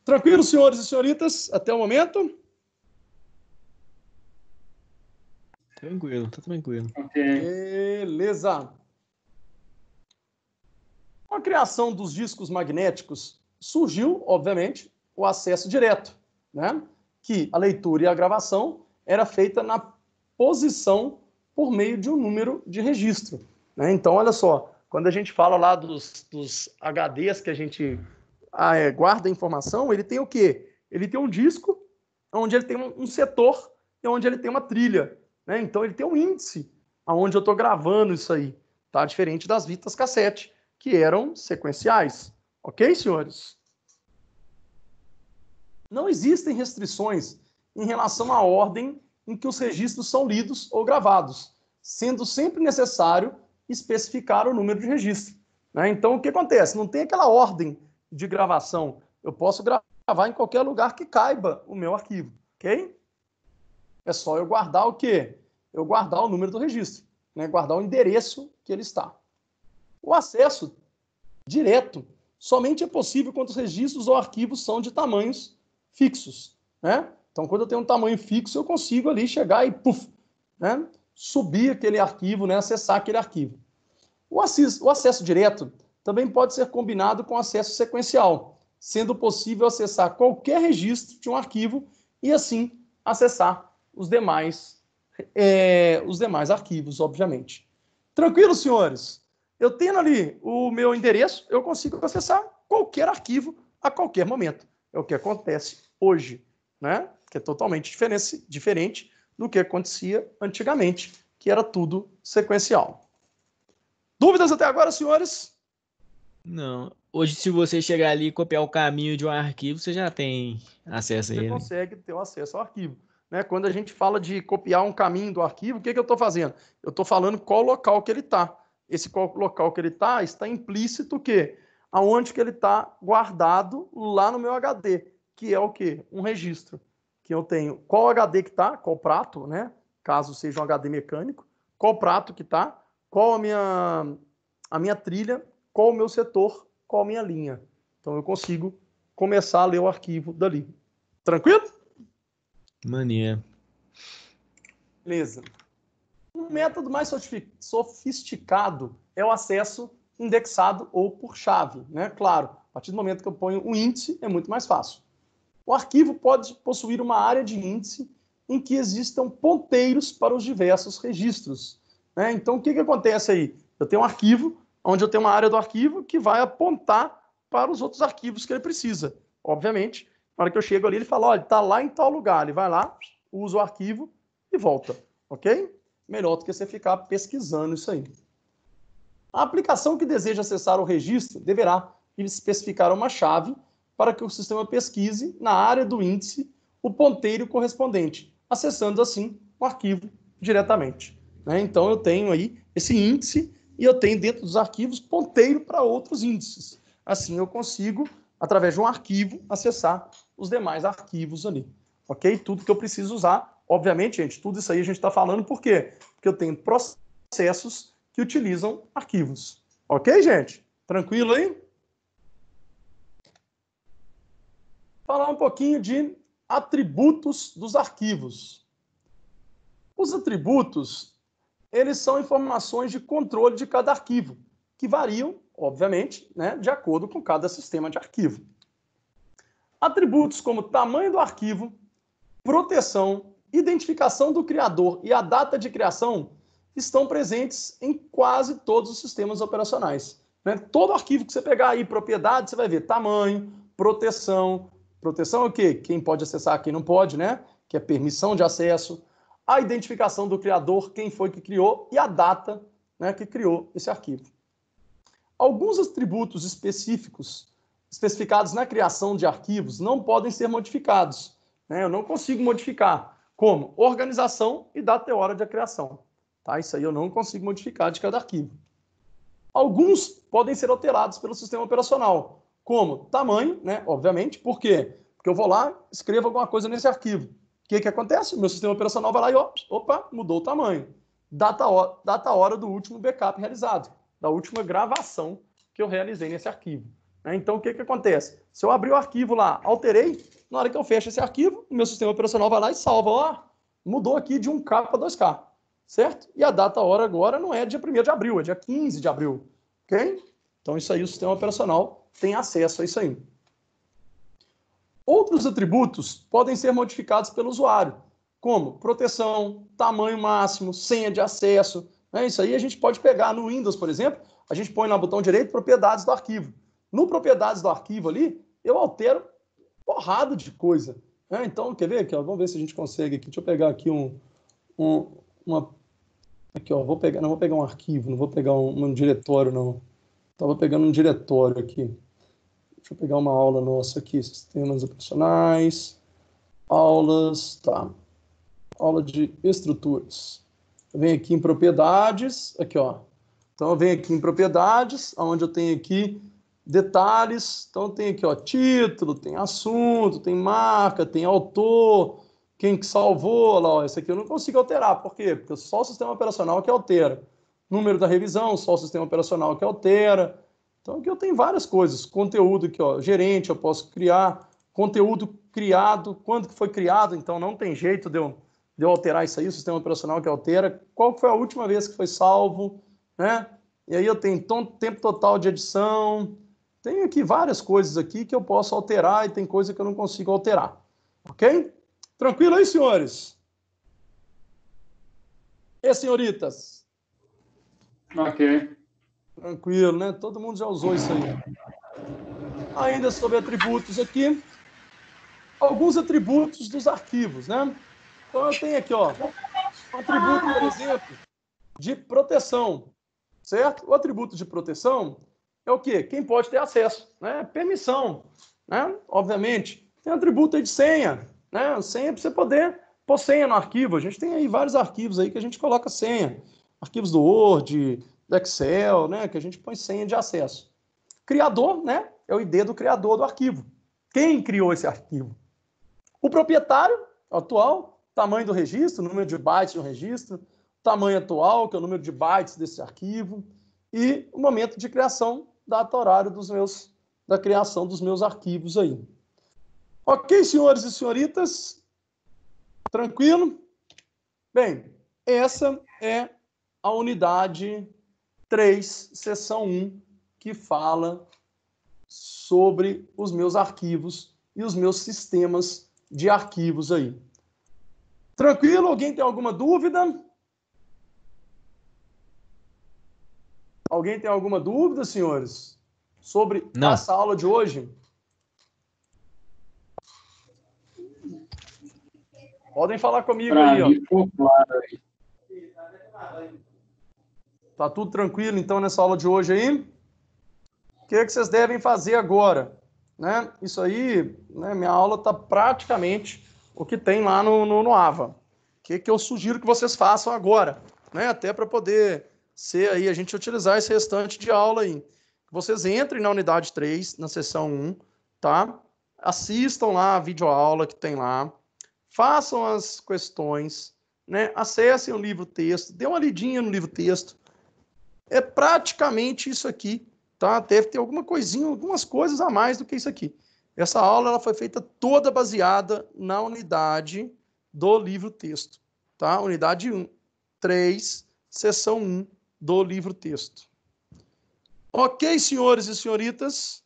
[SPEAKER 1] Tranquilo, senhores e senhoritas, até o momento?
[SPEAKER 7] Tranquilo, tá tranquilo.
[SPEAKER 9] Ok.
[SPEAKER 1] Beleza. Com a criação dos discos magnéticos, surgiu, obviamente, o acesso direto, né? Que a leitura e a gravação era feita na posição por meio de um número de registro, né? Então, olha só, quando a gente fala lá dos HDs que a gente guarda a informação, ele tem o quê? Ele tem um disco, onde ele tem um setor e onde ele tem uma trilha, né? Então, ele tem um índice onde eu estou gravando isso aí, tá? Diferente das fitas cassete, que eram sequenciais. Ok, senhores? Não existem restrições em relação à ordem em que os registros são lidos ou gravados, sendo sempre necessário especificar o número de registro. Né? Então, o que acontece? Não tem aquela ordem de gravação. Eu posso gravar em qualquer lugar que caiba o meu arquivo. Ok? É só eu guardar o quê? Eu guardar o número do registro, né? Guardar o endereço que ele está. O acesso direto somente é possível quando os registros ou arquivos são de tamanhos fixos, né? Então, quando eu tenho um tamanho fixo, eu consigo ali chegar e né, subir aquele arquivo, né, acessar aquele arquivo. O acesso direto também pode ser combinado com acesso sequencial, sendo possível acessar qualquer registro de um arquivo e, assim, acessar os demais arquivos, obviamente. Tranquilo, senhores? Eu tendo ali o meu endereço, eu consigo acessar qualquer arquivo a qualquer momento. É o que acontece hoje, né? Que é totalmente diferente do que acontecia antigamente, que era tudo sequencial. Dúvidas até agora, senhores?
[SPEAKER 7] Não. Hoje, se você chegar ali e copiar o caminho de um arquivo, você já tem acesso a ele.
[SPEAKER 1] Você consegue ter o acesso ao arquivo. Né? Quando a gente fala de copiar um caminho do arquivo, o que eu estou fazendo? Eu estou falando qual local que ele está. Esse qual local que ele está implícito o quê? Aonde que ele está guardado lá no meu HD, que é o quê? Um registro. Que eu tenho qual HD que está, qual prato, né? Caso seja um HD mecânico, qual prato que está, qual a minha trilha, qual o meu setor, qual a minha linha. Então eu consigo começar a ler o arquivo dali. Tranquilo?
[SPEAKER 7] Mania.
[SPEAKER 1] Beleza. Um método mais sofisticado é o acesso indexado ou por chave, né? Claro, a partir do momento que eu ponho um índice, é muito mais fácil. O arquivo pode possuir uma área de índice em que existam ponteiros para os diversos registros. Né? Então, o que acontece aí? Eu tenho um arquivo, onde eu tenho uma área do arquivo que vai apontar para os outros arquivos que ele precisa. Obviamente Na hora que eu chego ali, ele fala, olha, está lá em tal lugar. Ele vai lá, usa o arquivo e volta, ok? Melhor do que você ficar pesquisando isso aí. A aplicação que deseja acessar o registro deverá especificar uma chave para que o sistema pesquise na área do índice o ponteiro correspondente, acessando assim o arquivo diretamente. Né? Então eu tenho aí esse índice e eu tenho dentro dos arquivos ponteiro para outros índices. Assim eu consigo, através de um arquivo, acessar os demais arquivos ali. Ok? Tudo que eu preciso usar. Obviamente, gente, tudo isso aí a gente está falando por quê? Porque eu tenho processos que utilizam arquivos. Ok, gente? Tranquilo aí? Falar um pouquinho de atributos dos arquivos. Os atributos, eles são informações de controle de cada arquivo, que variam, obviamente, né, de acordo com cada sistema de arquivo. Atributos como tamanho do arquivo, proteção, identificação do criador e a data de criação estão presentes em quase todos os sistemas operacionais. Né? Todo arquivo que você pegar aí, propriedade, você vai ver tamanho, proteção. Proteção é o quê? Quem pode acessar, quem não pode, né? Que é permissão de acesso. A identificação do criador, quem foi que criou, e a data, né, que criou esse arquivo. Alguns atributos especificados na criação de arquivos não podem ser modificados. Né? Eu não consigo modificar, como organização e data e hora de criação. Tá? Isso aí eu não consigo modificar de cada arquivo. Alguns podem ser alterados pelo sistema operacional, como tamanho, né? Obviamente. Por quê? Porque eu vou lá, escrevo alguma coisa nesse arquivo. O que acontece? O meu sistema operacional vai lá e, opa, mudou o tamanho. Data hora do último backup realizado, da última gravação que eu realizei nesse arquivo. Então, o que acontece? Se eu abrir o arquivo lá, alterei, na hora que eu fecho esse arquivo, o meu sistema operacional vai lá e salva. Ó, mudou aqui de 1K para 2K, certo? E a data hora agora não é dia 1º de abril, é dia 15 de abril, ok? Então, isso aí, o sistema operacional tem acesso a isso aí. Outros atributos podem ser modificados pelo usuário, como proteção, tamanho máximo, senha de acesso. Né? Isso aí a gente pode pegar no Windows, por exemplo, a gente põe no botão direito propriedades do arquivo. No propriedades do arquivo ali, eu altero porrada de coisa. Né? Então, quer ver aqui? Ó, vamos ver se a gente consegue aqui. Deixa eu pegar aqui aqui, ó, não vou pegar um arquivo, não vou pegar um diretório, não. Estava pegando um diretório aqui. Deixa eu pegar uma aula nossa aqui, sistemas operacionais, aulas, tá. Aula de estruturas. Eu venho aqui em propriedades, aqui, ó. Então, eu venho aqui em propriedades, onde eu tenho aqui detalhes. Então, tem aqui, ó, título, tem assunto, tem marca, tem autor, quem que salvou, lá, ó. Esse aqui eu não consigo alterar. Por quê? Porque só o sistema operacional que altera. Número da revisão, só o sistema operacional que altera. Então, aqui eu tenho várias coisas. Conteúdo aqui, ó, gerente, eu posso criar. Conteúdo criado, quando que foi criado, então não tem jeito de eu alterar isso aí, o sistema operacional que altera. Qual foi a última vez que foi salvo, né? E aí eu tenho tempo total de edição. Tenho aqui várias coisas aqui que eu posso alterar e tem coisa que eu não consigo alterar. Ok? Tranquilo aí, senhores? E senhoritas?
[SPEAKER 9] Ok.
[SPEAKER 1] Tranquilo, né? Todo mundo já usou isso aí. Ainda sobre atributos aqui. Alguns atributos dos arquivos, né? Então eu tenho aqui, ó, um atributo, por exemplo, de proteção, certo? O atributo de proteção é o quê? Quem pode ter acesso, né? Permissão, né? Obviamente. Tem atributo aí de senha, né? Senha para você poder pôr senha no arquivo. A gente tem aí vários arquivos aí que a gente coloca senha. Arquivos do Word, do Excel, né? Que a gente põe senha de acesso. Criador, né? É o ID do criador do arquivo. Quem criou esse arquivo? O proprietário atual, tamanho do registro, número de bytes do registro, tamanho atual, que é o número de bytes desse arquivo, e o momento de criação, data horário da criação dos meus arquivos aí. Ok, senhores e senhoritas? Tranquilo? Bem, essa é a unidade 3, seção 1, que fala sobre os meus arquivos e os meus sistemas de arquivos aí. Tranquilo? Alguém tem alguma dúvida? Alguém tem alguma dúvida, senhores? Sobre essa aula de hoje? Podem falar comigo
[SPEAKER 9] Pra
[SPEAKER 1] aí, ó.
[SPEAKER 9] mim ficou claro aí.
[SPEAKER 1] Tá tudo tranquilo, então, nessa aula de hoje aí? O que vocês devem fazer agora? Né? Isso aí, né, minha aula tá praticamente o que tem lá no AVA. O que eu sugiro que vocês façam agora? Né? Até para poder ser aí, a gente utilizar esse restante de aula aí. Vocês entrem na unidade 3, na seção 1, tá? Assistam lá a videoaula que tem lá. Façam as questões, né? Acessem o livro-texto, dê uma lidinha no livro-texto. É praticamente isso aqui, tá? Deve ter alguma coisinha, algumas coisas a mais do que isso aqui. Essa aula ela foi feita toda baseada na unidade do livro-texto, tá? Unidade 3, seção 1 do livro-texto. Ok, senhores e senhoritas?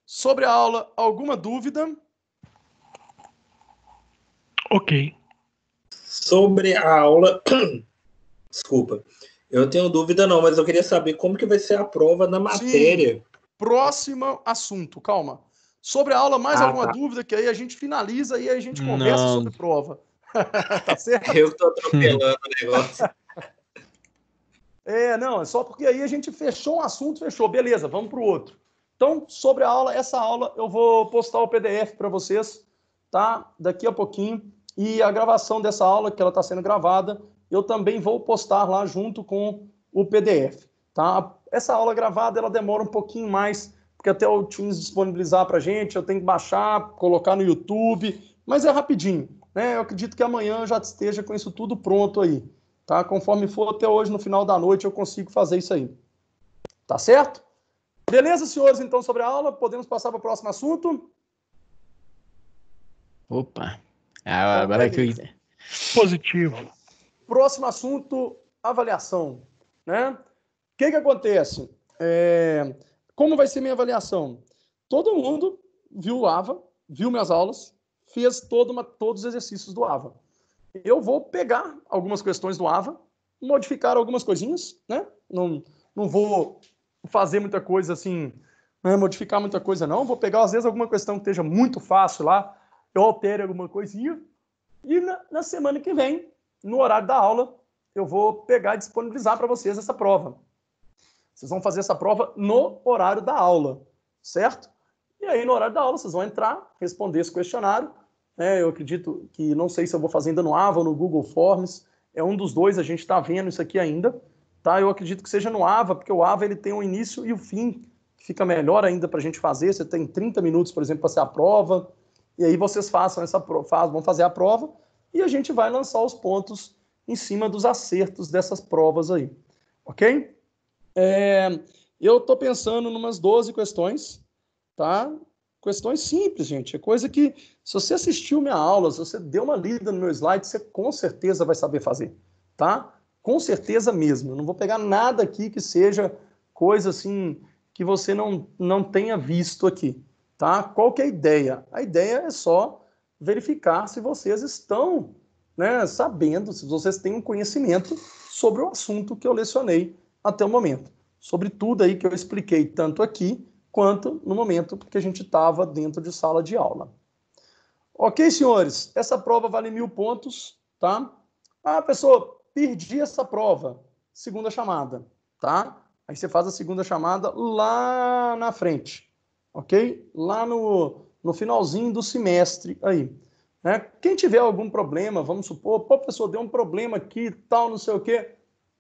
[SPEAKER 1] Sobre a aula, alguma dúvida?
[SPEAKER 8] Ok.
[SPEAKER 10] Sobre a aula... Desculpa. Eu não tenho dúvida não, mas eu queria saber como que vai ser a prova na matéria.
[SPEAKER 1] Sim. Próximo assunto, calma. Sobre a aula, mais alguma
[SPEAKER 10] tá.
[SPEAKER 1] dúvida, que aí a gente finaliza e aí a gente conversa sobre prova. Tá certo?
[SPEAKER 10] Eu tô atropelando o negócio.
[SPEAKER 1] Não, é só porque aí a gente fechou um assunto, fechou. Beleza, vamos para o outro. Então, sobre a aula, essa aula eu vou postar o PDF para vocês, tá? Daqui a pouquinho. E a gravação dessa aula, que ela está sendo gravada, eu também vou postar lá junto com o PDF, tá? Essa aula gravada, ela demora um pouquinho mais, porque até o Teams disponibilizar para a gente, eu tenho que baixar, colocar no YouTube, mas é rapidinho, né? Eu acredito que amanhã eu já esteja com isso tudo pronto aí, tá? Conforme for até hoje, no final da noite, eu consigo fazer isso aí. Tá certo? Beleza, senhores, então, sobre a aula? Podemos passar para o próximo assunto?
[SPEAKER 7] Opa. Agora que eu...
[SPEAKER 8] Positivo.
[SPEAKER 1] Próximo assunto, avaliação, né? O que acontece? Como vai ser minha avaliação? Todo mundo viu o AVA, viu minhas aulas, fez todos os exercícios do AVA. Eu vou pegar algumas questões do AVA, modificar algumas coisinhas, né? Não vou fazer muita coisa assim, né? Modificar muita coisa não. Vou pegar, às vezes, alguma questão que esteja muito fácil lá, eu altere alguma coisinha, e na semana que vem, no horário da aula, eu vou pegar e disponibilizar para vocês essa prova. Vocês vão fazer essa prova no horário da aula, certo? E aí, no horário da aula, vocês vão entrar, responder esse questionário. Eu acredito que, não sei se eu vou fazer ainda no AVA ou no Google Forms, é um dos dois, a gente está vendo isso aqui ainda, tá? Eu acredito que seja no AVA, porque o AVA ele tem um início e o fim, que fica melhor ainda para a gente fazer. Você tem 30 minutos, por exemplo, para ser a prova, e aí vocês vão fazer a prova, e a gente vai lançar os pontos em cima dos acertos dessas provas aí, ok? Eu estou pensando em umas 12 questões, tá? Questões simples, gente. É coisa que, se você assistiu minha aula, se você deu uma lida no meu slide, você com certeza vai saber fazer, tá? Com certeza mesmo. Eu não vou pegar nada aqui que seja coisa assim que você não tenha visto aqui, tá? Qual que é a ideia? A ideia é só verificar se vocês estão, né, sabendo, se vocês têm um conhecimento sobre o assunto que eu lecionei até o momento. Sobre tudo aí que eu expliquei, tanto aqui, quanto no momento que a gente estava dentro de sala de aula. Ok, senhores? Essa prova vale 1000 pontos, tá? Pessoa, perdi essa prova. Segunda chamada, tá? Aí você faz a segunda chamada lá na frente, ok? Lá no finalzinho do semestre aí. Né? Quem tiver algum problema, vamos supor, professor, deu um problema aqui, tal, não sei o quê,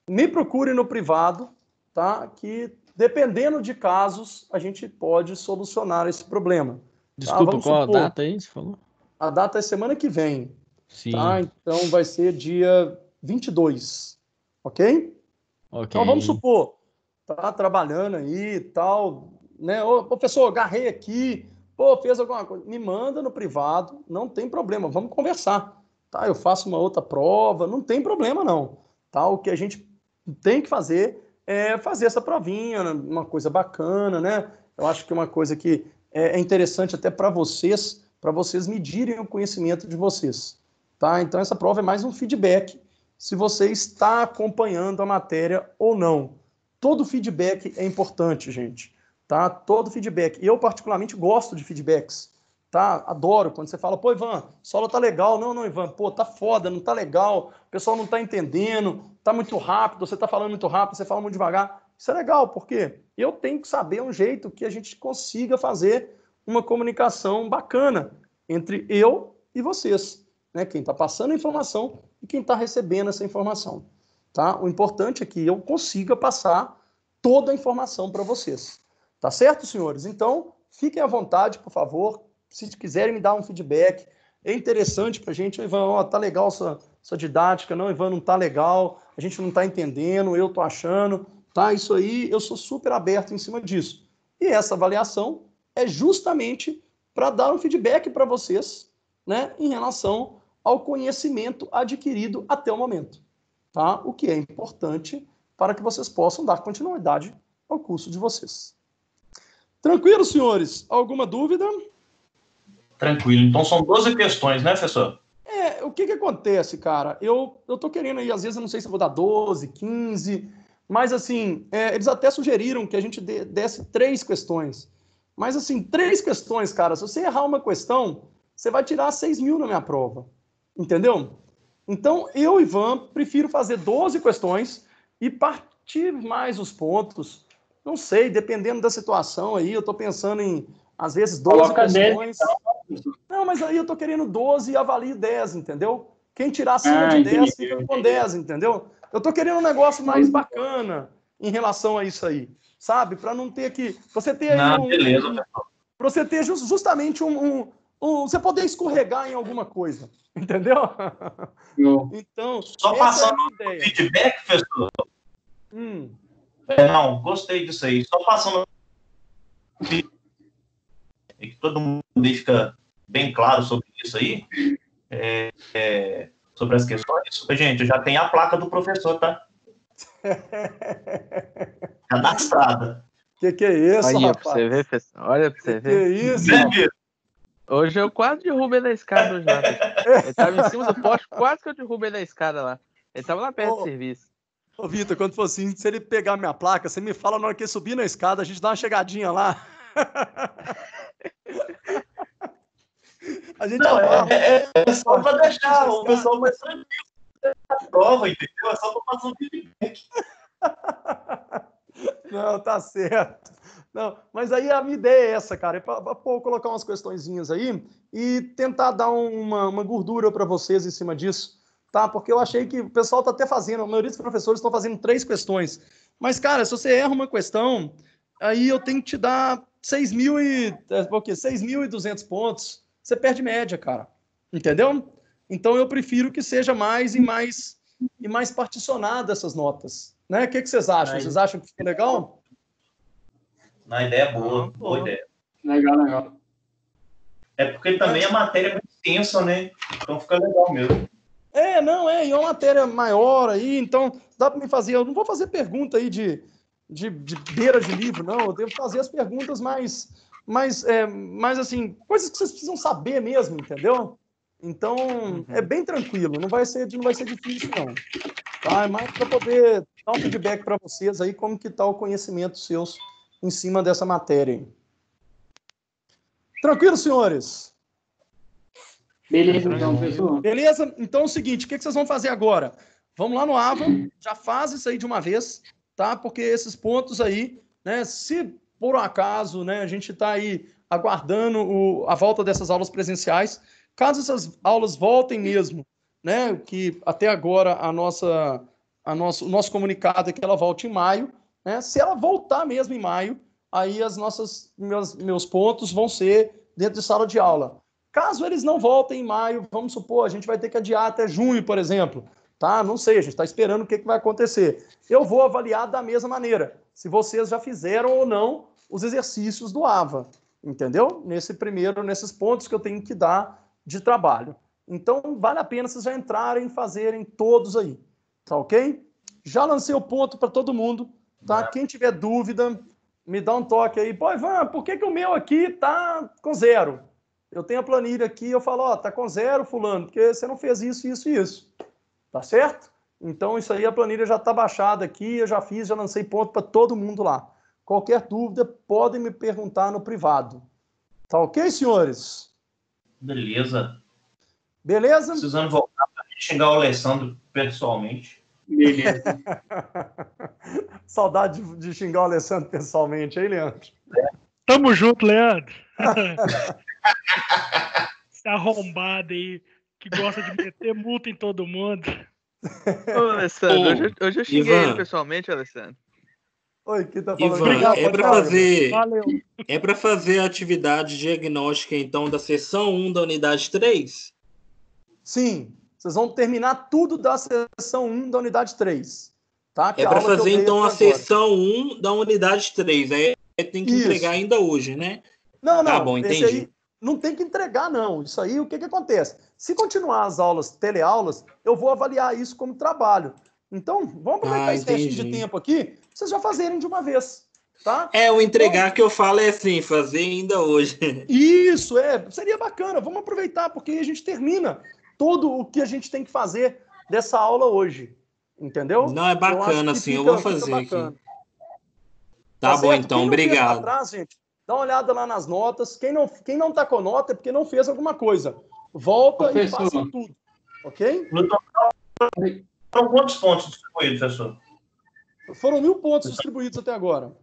[SPEAKER 1] me procure no privado, tá? Que dependendo de casos, a gente pode solucionar esse problema.
[SPEAKER 7] Desculpa,
[SPEAKER 1] tá?
[SPEAKER 7] qual a data aí você falou?
[SPEAKER 1] A data é semana que vem.
[SPEAKER 7] Sim.
[SPEAKER 1] Tá? Então vai ser dia 22, ok? Então vamos supor, tá trabalhando aí e tal, né? Ô, professor, agarrei aqui, fez alguma coisa. Me manda no privado, não tem problema, vamos conversar. Tá? Eu faço uma outra prova, não tem problema não. Tá? O que a gente tem que fazer é fazer essa provinha, uma coisa bacana, né? Eu acho que é uma coisa que é interessante até para vocês medirem o conhecimento de vocês. Tá? Então essa prova é mais um feedback se você está acompanhando a matéria ou não. Todo feedback é importante, gente. Tá? Todo feedback. Eu, particularmente, gosto de feedbacks. tá? Adoro quando você fala, pô, Ivan, solo tá legal. Não, Ivan, pô, tá foda, não tá legal, o pessoal não tá entendendo, tá muito rápido, você tá falando muito rápido, você fala muito devagar. Isso é legal, porque eu tenho que saber um jeito que a gente consiga fazer uma comunicação bacana entre eu e vocês, né? Quem tá passando a informação e quem tá recebendo essa informação, tá? O importante é que eu consiga passar toda a informação para vocês. Tá certo, senhores? Então, fiquem à vontade, por favor. Se quiserem me dar um feedback, é interessante para a gente. Ivan, ó, tá legal essa didática. Não, Ivan, não tá legal. A gente não tá entendendo. Eu tô achando. Tá, isso aí, eu sou super aberto em cima disso. E essa avaliação é justamente para dar um feedback para vocês, né, em relação ao conhecimento adquirido até o momento. Tá? O que é importante para que vocês possam dar continuidade ao curso de vocês. Tranquilo, senhores? Alguma dúvida?
[SPEAKER 4] Tranquilo. Então são 12 questões, né, professor?
[SPEAKER 1] O que acontece, cara? Eu tô querendo aí, às vezes eu não sei se eu vou dar 12, 15, mas assim, eles até sugeriram que a gente desse 3 questões. Mas assim, 3 questões, cara, se você errar uma questão, você vai tirar 6 mil na minha prova. Entendeu? Então, eu, Ivan, prefiro fazer 12 questões e partir mais os pontos. Não sei, dependendo da situação aí, eu tô pensando em, às vezes, 12
[SPEAKER 9] Coloca
[SPEAKER 1] questões.
[SPEAKER 9] 10.
[SPEAKER 1] Não, mas aí eu tô querendo 12 e avalio 10, entendeu? Quem tirar acima de 10 fica com 10, entendeu? Eu tô querendo um negócio mais bacana em relação a isso aí, sabe? Para não ter que... Você ter aí
[SPEAKER 4] beleza,
[SPEAKER 1] para você ter justamente você poder escorregar em alguma coisa, entendeu? Então,
[SPEAKER 4] só passando é feedback, professor. Não, gostei disso aí. Só passando e que todo mundo fica bem claro sobre isso aí, sobre as questões. Gente, eu já tenho a placa do professor, tá? Cadastrada.
[SPEAKER 1] Que é isso,
[SPEAKER 2] olha
[SPEAKER 1] rapaz?
[SPEAKER 2] Pra você ver, professor. Olha pra você ver.
[SPEAKER 1] Que isso, rapaz?
[SPEAKER 2] Hoje eu quase derrubei na escada hoje lá. Ele tava em cima do poste, quase que eu derrubei na escada lá. Ele tava lá perto do serviço.
[SPEAKER 1] Ô, Vitor, quando for assim, se ele pegar minha placa, você me fala na hora que ele subir na escada, a gente dá uma chegadinha lá. A gente
[SPEAKER 4] é só pra deixar o pessoal mais tranquilo na prova, entendeu? É só pra passar um feedback.
[SPEAKER 1] Não, tá certo. Não, mas aí a minha ideia é essa, cara, é para colocar umas questõezinhas aí e tentar dar uma gordura para vocês em cima disso, tá? Porque eu achei que o pessoal tá até fazendo, a maioria dos professores estão fazendo 3 questões. Mas, cara, se você erra uma questão, aí eu tenho que te dar 6.200 pontos. Você perde média, cara. Entendeu? Então eu prefiro que seja mais particionada essas notas. Né? O que vocês acham? Vocês acham que ficou legal?
[SPEAKER 4] Na ideia boa, boa ideia.
[SPEAKER 9] Legal.
[SPEAKER 4] É porque também a matéria é muito extensa, né? Então fica legal mesmo.
[SPEAKER 1] E é uma matéria maior aí, então dá para me fazer. Eu não vou fazer pergunta aí de beira de livro, não. Eu devo fazer as perguntas mais assim, coisas que vocês precisam saber mesmo, entendeu? Então, é bem tranquilo, não vai ser difícil, não. Tá? É mais para poder dar um feedback para vocês aí, como que tá o conhecimento seus em cima dessa matéria aí. Tranquilo, senhores?
[SPEAKER 9] Beleza, então, pessoal.
[SPEAKER 1] Beleza? Então é o seguinte, o que vocês vão fazer agora? Vamos lá no AVA, já faz isso aí de uma vez, tá? Porque esses pontos aí, né, se por um acaso, né, a gente está aí aguardando a volta dessas aulas presenciais, caso essas aulas voltem mesmo, né, que até agora o nosso comunicado é que ela volte em maio, né, se ela voltar mesmo em maio, aí meus pontos vão ser dentro de sala de aula. Caso eles não voltem em maio, vamos supor, a gente vai ter que adiar até junho, por exemplo, tá? Não sei, a gente está esperando o que vai acontecer. Eu vou avaliar da mesma maneira, se vocês já fizeram ou não os exercícios do AVA, entendeu? Nesses pontos que eu tenho que dar de trabalho. Então, vale a pena vocês já entrarem e fazerem todos aí, tá ok? Já lancei o ponto para todo mundo, tá? Quem tiver dúvida, me dá um toque aí. Pô, Ivan, por que o meu aqui tá com 0? Eu tenho a planilha aqui, eu falo, ó, tá com 0, fulano, porque você não fez isso, isso e isso. Tá certo? Então, isso aí, a planilha já tá baixada aqui, eu já lancei ponto para todo mundo lá. Qualquer dúvida, podem me perguntar no privado. Tá ok, senhores?
[SPEAKER 4] Beleza.
[SPEAKER 1] Beleza?
[SPEAKER 4] Precisando voltar para xingar o Alessandro pessoalmente.
[SPEAKER 9] Beleza.
[SPEAKER 1] Saudade de xingar o Alessandro pessoalmente, hein, Leandro?
[SPEAKER 8] Tamo junto, Leandro. Esse arrombado aí que gosta de meter multa em todo mundo.
[SPEAKER 2] Ô, Alessandro, hoje eu xinguei
[SPEAKER 10] Ivan.
[SPEAKER 2] ele pessoalmente, Alessandro.
[SPEAKER 1] Oi, quem tá falando?
[SPEAKER 10] Ivan,
[SPEAKER 1] Obrigado,
[SPEAKER 10] é
[SPEAKER 1] pode
[SPEAKER 10] para
[SPEAKER 1] falar,
[SPEAKER 10] fazer,
[SPEAKER 8] Valeu.
[SPEAKER 10] é para fazer a atividade diagnóstica, então, da seção 1 da unidade 3?
[SPEAKER 1] Sim, vocês vão terminar tudo da seção 1 da unidade 3. Tá? Que
[SPEAKER 10] É
[SPEAKER 1] a
[SPEAKER 10] para
[SPEAKER 1] aula que eu
[SPEAKER 10] fazer,
[SPEAKER 1] dei
[SPEAKER 10] então, a
[SPEAKER 1] até agora.
[SPEAKER 10] seção 1 da unidade 3. Aí tem que
[SPEAKER 1] Isso.
[SPEAKER 10] entregar ainda hoje, né?
[SPEAKER 1] Não,
[SPEAKER 10] Tá bom,
[SPEAKER 1] esse
[SPEAKER 10] entendi.
[SPEAKER 1] aí não tem que entregar, não. Isso aí, o que acontece? Se continuar as aulas, teleaulas, eu vou avaliar isso como trabalho. Então, vamos aproveitar esse restinho de
[SPEAKER 10] entendi.
[SPEAKER 1] tempo aqui, pra vocês já fazerem de uma vez, tá?
[SPEAKER 10] O entregar que eu falo é assim, fazer ainda hoje.
[SPEAKER 1] Isso, seria bacana. Vamos aproveitar, porque aí a gente termina todo o que a gente tem que fazer dessa aula hoje. Entendeu?
[SPEAKER 10] Não, é bacana, assim, eu vou fazer aqui. Tá bom,
[SPEAKER 1] certo?
[SPEAKER 10] então,
[SPEAKER 1] Quem não fez lá
[SPEAKER 10] obrigado.
[SPEAKER 1] atrás, gente, dá uma olhada lá nas notas. Quem não tá com nota é porque não fez alguma coisa. Volta e
[SPEAKER 9] Professor.
[SPEAKER 1] faça tudo. Ok?
[SPEAKER 4] No total, foram quantos pontos distribuídos, professor?
[SPEAKER 1] Foram 1.000 pontos distribuídos até agora.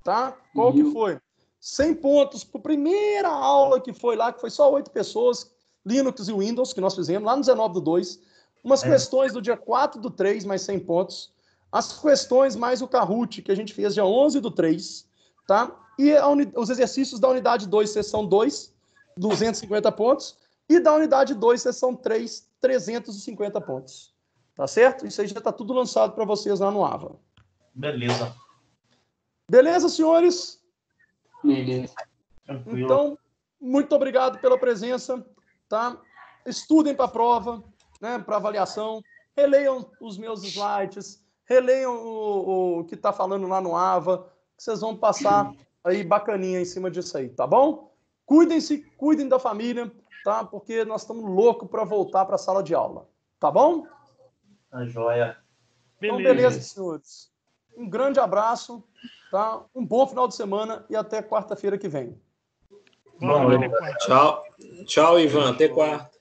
[SPEAKER 1] Tá? Qual que foi? 100 pontos para a primeira aula que foi lá, que foi só 8 pessoas, Linux e Windows, que nós fizemos lá no 19/2. Umas questões do dia 4/3, mais 100 pontos. As questões mais o Kahoot, que a gente fez dia 11/3, tá? E os exercícios da unidade 2, seção 2, 250 pontos. E da unidade 2, seção 3, 350 pontos. Tá certo? Isso aí já está tudo lançado para vocês lá no AVA.
[SPEAKER 4] Beleza.
[SPEAKER 1] Beleza, senhores?
[SPEAKER 9] Beleza.
[SPEAKER 4] Tranquilo.
[SPEAKER 1] Então, muito obrigado pela presença, tá? Estudem para a prova, né, para avaliação, releiam os meus slides, releiam o que está falando lá no AVA, que vocês vão passar aí bacaninha em cima disso aí, tá bom? Cuidem-se, cuidem da família, tá? Porque nós estamos loucos para voltar para a sala de aula, tá bom?
[SPEAKER 4] Tá joia.
[SPEAKER 1] Então, beleza, senhores. Um grande abraço, tá? Um bom final de semana e até quarta-feira que vem.
[SPEAKER 4] Bom,
[SPEAKER 10] Tchau. Tchau, Ivan. Até quarta.